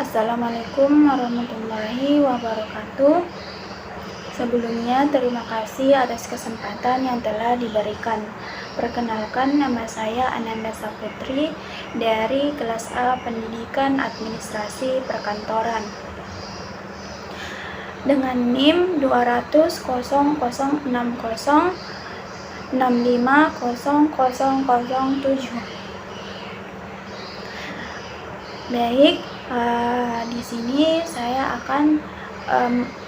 Assalamualaikum warahmatullahi wabarakatuh. Sebelumnya, terima kasih atas kesempatan yang telah diberikan. Perkenalkan, nama saya Ananda Saputri dari kelas A Pendidikan Administrasi Perkantoran dengan NIM 200.60.65.0007. Baik, di sini saya akan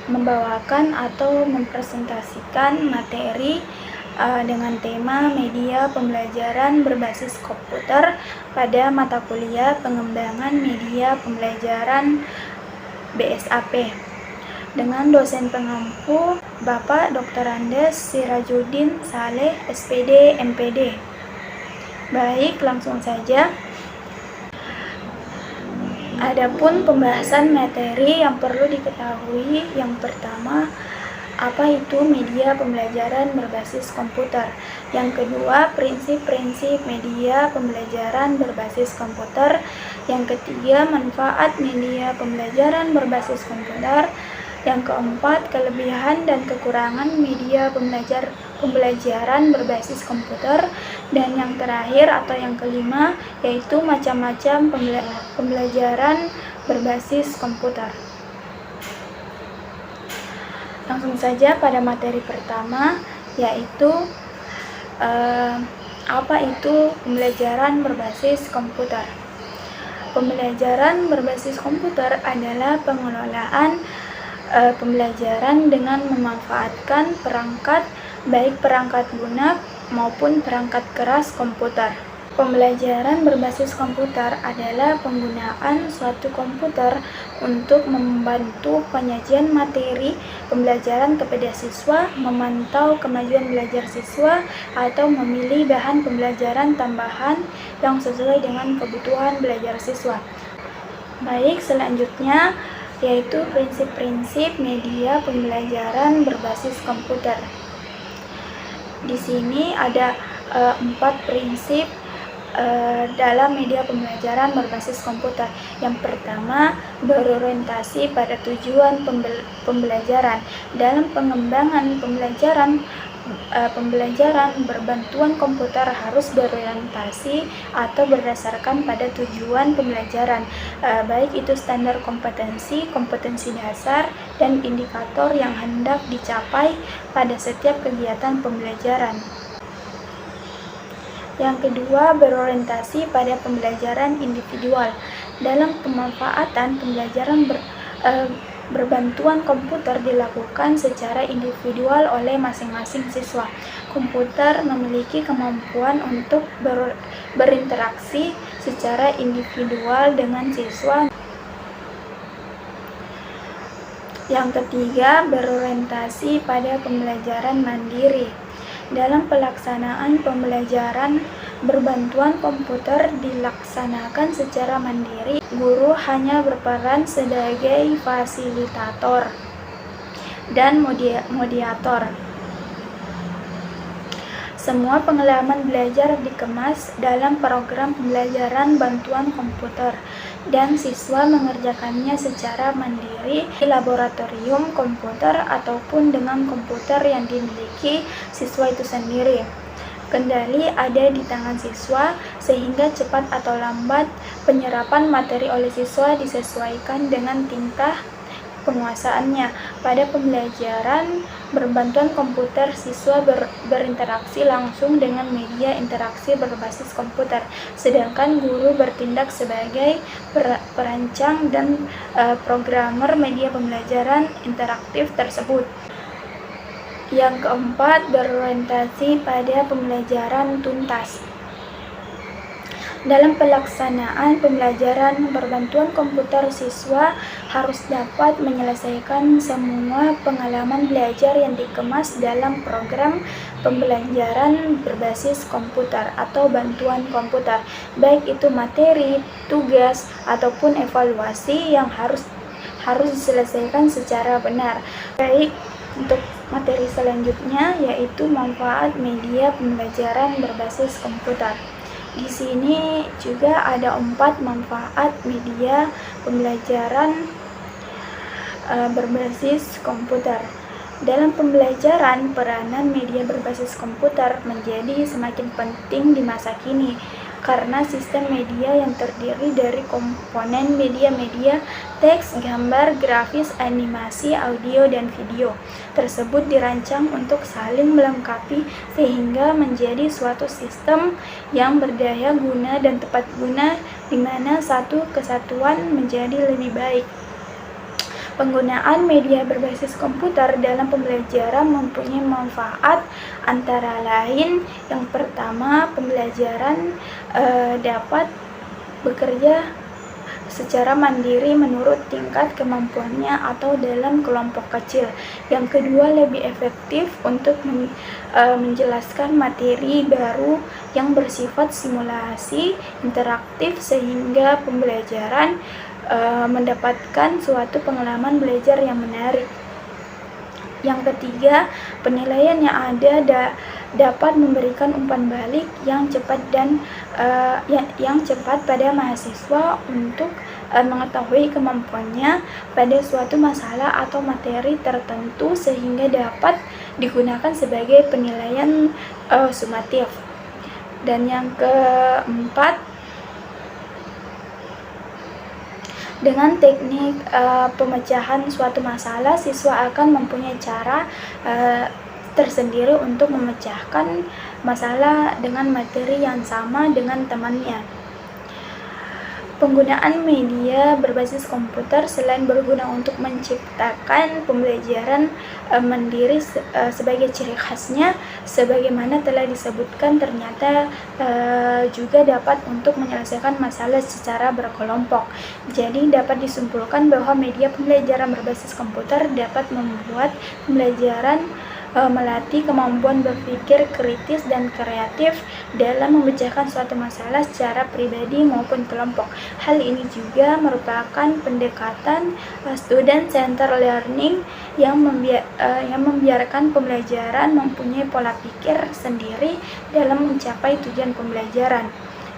membawakan atau mempresentasikan materi dengan tema media pembelajaran berbasis komputer pada mata kuliah pengembangan media pembelajaran BSAP dengan dosen pengampu Bapak Dr. Andes Sirajuddin Saleh, SPD, MPD. Baik, langsung saja. Adapun pembahasan materi yang perlu diketahui, yang pertama, apa itu media pembelajaran berbasis komputer. Yang kedua, prinsip-prinsip media pembelajaran berbasis komputer. Yang ketiga, manfaat media pembelajaran berbasis komputer. Yang keempat, kelebihan dan kekurangan media pembelajaran berbasis komputer. Dan yang terakhir atau yang kelima, yaitu macam-macam pembelajaran berbasis komputer. Langsung saja pada materi pertama, yaitu apa itu pembelajaran berbasis komputer. Pembelajaran berbasis komputer adalah pengelolaan pembelajaran dengan memanfaatkan perangkat, baik perangkat lunak maupun perangkat keras komputer. Pembelajaran berbasis komputer adalah penggunaan suatu komputer untuk membantu penyajian materi pembelajaran kepada siswa, memantau kemajuan belajar siswa, atau memilih bahan pembelajaran tambahan yang sesuai dengan kebutuhan belajar siswa. Baik, selanjutnya yaitu prinsip-prinsip media pembelajaran berbasis komputer. Di sini ada 4 prinsip dalam media pembelajaran berbasis komputer. Yang pertama, berorientasi pada tujuan pembelajaran. Dalam pengembangan pembelajaran berbantuan komputer harus berorientasi atau berdasarkan pada tujuan pembelajaran, baik itu standar kompetensi dasar, dan indikator yang hendak dicapai pada setiap kegiatan pembelajaran. Yang kedua, berorientasi pada pembelajaran individual. Dalam pemanfaatan pembelajaran berbantuan komputer dilakukan secara individual oleh masing-masing siswa. Komputer memiliki kemampuan untuk berinteraksi secara individual dengan siswa. Yang ketiga, berorientasi pada pembelajaran mandiri. Dalam pelaksanaan pembelajaran berbantuan komputer dilaksanakan secara mandiri, guru hanya berperan sebagai fasilitator dan mediator. Semua pengalaman belajar dikemas dalam program pembelajaran bantuan komputer dan siswa mengerjakannya secara mandiri di laboratorium komputer ataupun dengan komputer yang dimiliki siswa itu sendiri. Kendali ada di tangan siswa, sehingga cepat atau lambat penyerapan materi oleh siswa disesuaikan dengan tingkah penguasaannya. Pada pembelajaran berbantuan komputer, siswa berinteraksi langsung dengan media interaksi berbasis komputer, sedangkan guru bertindak sebagai perancang dan programmer media pembelajaran interaktif tersebut. Yang keempat, berorientasi pada pembelajaran tuntas. Dalam pelaksanaan pembelajaran berbantuan komputer, siswa harus dapat menyelesaikan semua pengalaman belajar yang dikemas dalam program pembelajaran berbasis komputer atau bantuan komputer, baik itu materi, tugas, ataupun evaluasi yang harus diselesaikan secara benar. Baik, untuk materi selanjutnya yaitu manfaat media pembelajaran berbasis komputer. Di sini juga ada 4 manfaat media pembelajaran berbasis komputer. Dalam pembelajaran, peranan media berbasis komputer menjadi semakin penting di masa kini karena sistem media yang terdiri dari komponen media-media teks, gambar, grafis, animasi, audio, dan video tersebut dirancang untuk saling melengkapi sehingga menjadi suatu sistem yang berdaya guna dan tepat guna di mana satu kesatuan menjadi lebih baik. Penggunaan media berbasis komputer dalam pembelajaran mempunyai manfaat antara lain. Yang pertama, pembelajaran dapat bekerja secara mandiri menurut tingkat kemampuannya atau dalam kelompok kecil. Yang kedua, lebih efektif untuk menjelaskan materi baru yang bersifat simulasi interaktif sehingga pembelajaran mendapatkan suatu pengalaman belajar yang menarik. Yang ketiga, penilaian yang ada dapat memberikan umpan balik yang cepat pada mahasiswa untuk mengetahui kemampuannya pada suatu masalah atau materi tertentu sehingga dapat digunakan sebagai penilaian sumatif. Dan yang keempat, dengan teknik pemecahan suatu masalah, siswa akan mempunyai cara tersendiri untuk memecahkan masalah dengan materi yang sama dengan temannya. Penggunaan media berbasis komputer selain berguna untuk menciptakan pembelajaran mandiri sebagai ciri khasnya, sebagaimana telah disebutkan, ternyata juga dapat untuk menyelesaikan masalah secara berkelompok. Jadi dapat disimpulkan bahwa media pembelajaran berbasis komputer dapat membuat pembelajaran melatih kemampuan berpikir kritis dan kreatif dalam memecahkan suatu masalah secara pribadi maupun kelompok. Hal ini juga merupakan pendekatan student-centered learning yang membiarkan pembelajaran mempunyai pola pikir sendiri dalam mencapai tujuan pembelajaran.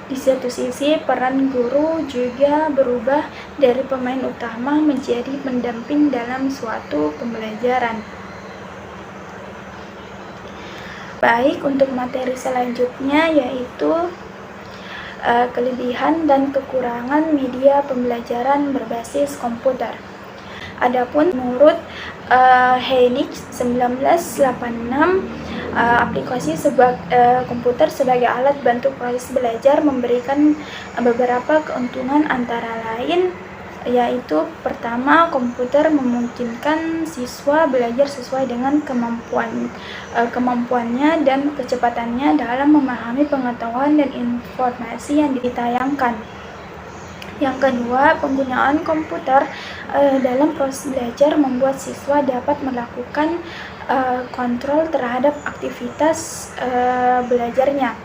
Di satu sisi, peran guru juga berubah dari pemain utama menjadi pendamping dalam suatu pembelajaran. Baik, untuk materi selanjutnya yaitu kelebihan dan kekurangan media pembelajaran berbasis komputer. Adapun menurut Heinick 1986, aplikasi komputer sebagai alat bantu proses belajar memberikan beberapa keuntungan antara lain, yaitu pertama, komputer memungkinkan siswa belajar sesuai dengan kemampuannya dan kecepatannya dalam memahami pengetahuan dan informasi yang ditayangkan. Yang kedua, penggunaan komputer dalam proses belajar membuat siswa dapat melakukan kontrol terhadap aktivitas belajarnya.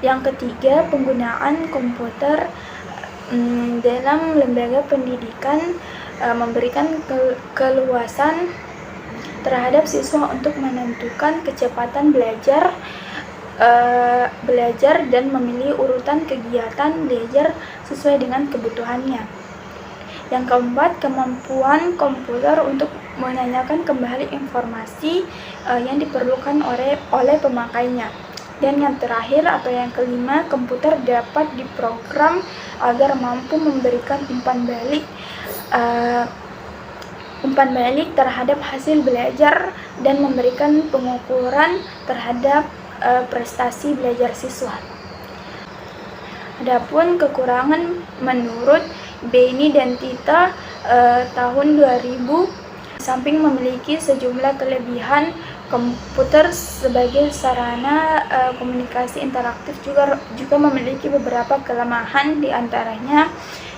Yang ketiga, penggunaan komputer dalam lembaga pendidikan memberikan keluasan terhadap siswa untuk menentukan kecepatan belajar dan memilih urutan kegiatan belajar sesuai dengan kebutuhannya. Yang keempat, kemampuan komputer untuk menanyakan kembali informasi yang diperlukan oleh pemakainya. Dan yang terakhir atau yang kelima, komputer dapat diprogram agar mampu memberikan umpan balik terhadap hasil belajar dan memberikan pengukuran terhadap prestasi belajar siswa. Adapun kekurangan menurut Benny dan Tita tahun 2000, samping memiliki sejumlah kelebihan, komputer sebagai sarana komunikasi interaktif juga memiliki beberapa kelemahan, di antaranya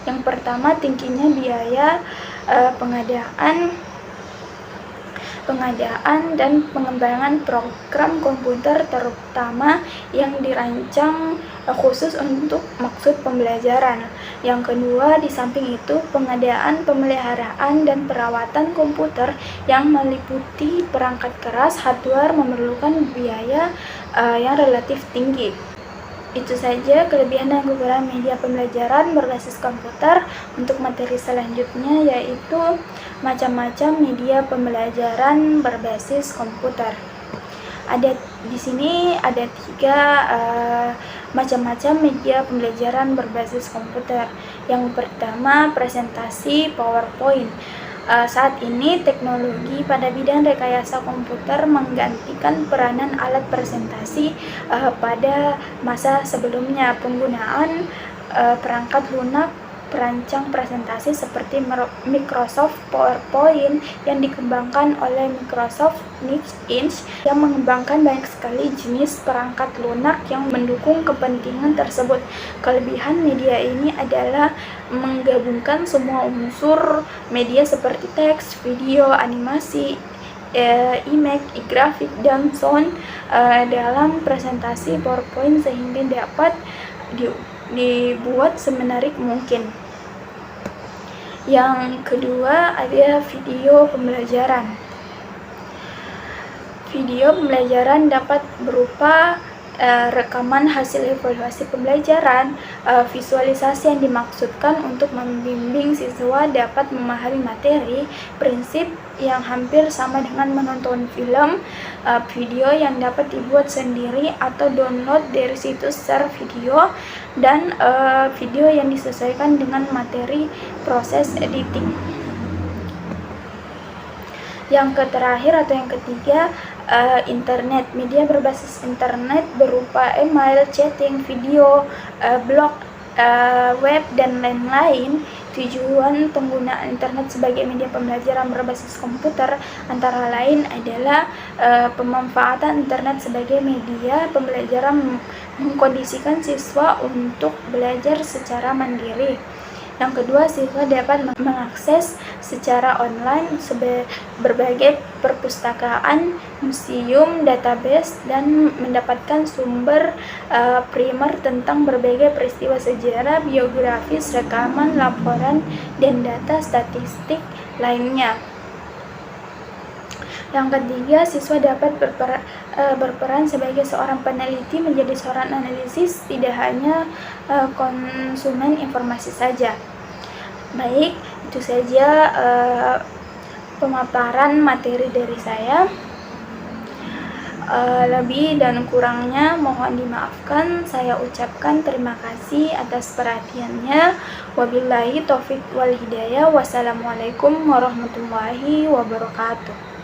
yang pertama, tingginya biaya pengadaan dan pengembangan program komputer terutama yang dirancang khusus untuk maksud pembelajaran. Yang kedua, di samping itu, pengadaan, pemeliharaan, dan perawatan komputer yang meliputi perangkat keras hardware memerlukan biaya yang relatif tinggi. Itu saja kelebihan dan kekurangan media pembelajaran berbasis komputer. Untuk materi selanjutnya yaitu macam-macam media pembelajaran berbasis komputer. Di sini ada 3 macam-macam media pembelajaran berbasis komputer. Yang pertama, presentasi PowerPoint. Saat ini teknologi pada bidang rekayasa komputer menggantikan peranan alat presentasi pada masa sebelumnya. Penggunaan perangkat lunak perancang presentasi seperti Microsoft PowerPoint yang dikembangkan oleh Microsoft Inc. yang mengembangkan banyak sekali jenis perangkat lunak yang mendukung kepentingan tersebut. Kelebihan media ini adalah menggabungkan semua unsur media seperti teks, video, animasi, image, grafik, dan sound dalam presentasi PowerPoint sehingga dapat dibuat semenarik mungkin. Yang kedua ada video pembelajaran. Video pembelajaran dapat berupa rekaman hasil evaluasi pembelajaran. Visualisasi yang dimaksudkan untuk membimbing siswa dapat memahami materi. Prinsip yang hampir sama dengan menonton film. Video yang dapat dibuat sendiri atau download dari situs share video, dan video yang disesuaikan dengan materi proses editing. Yang terakhir atau yang ketiga, internet. Media berbasis internet berupa email, chatting, video, blog, web, dan lain-lain. Tujuan penggunaan internet sebagai media pembelajaran berbasis komputer antara lain adalah pemanfaatan internet sebagai media pembelajaran mengkondisikan siswa untuk belajar secara mandiri. Yang kedua, siswa dapat mengakses secara online berbagai perpustakaan, museum, database, dan mendapatkan sumber primer tentang berbagai peristiwa sejarah, biografis, rekaman, laporan, dan data statistik lainnya. Yang ketiga, siswa dapat berperan sebagai seorang peneliti, menjadi seorang analisis, tidak hanya konsumen informasi saja. Baik, itu saja pemaparan materi dari saya. Lebih dan kurangnya mohon dimaafkan. Saya ucapkan terima kasih atas perhatiannya. Wabillahi taufiq wal hidayah. Wassalamualaikum warahmatullahi wabarakatuh.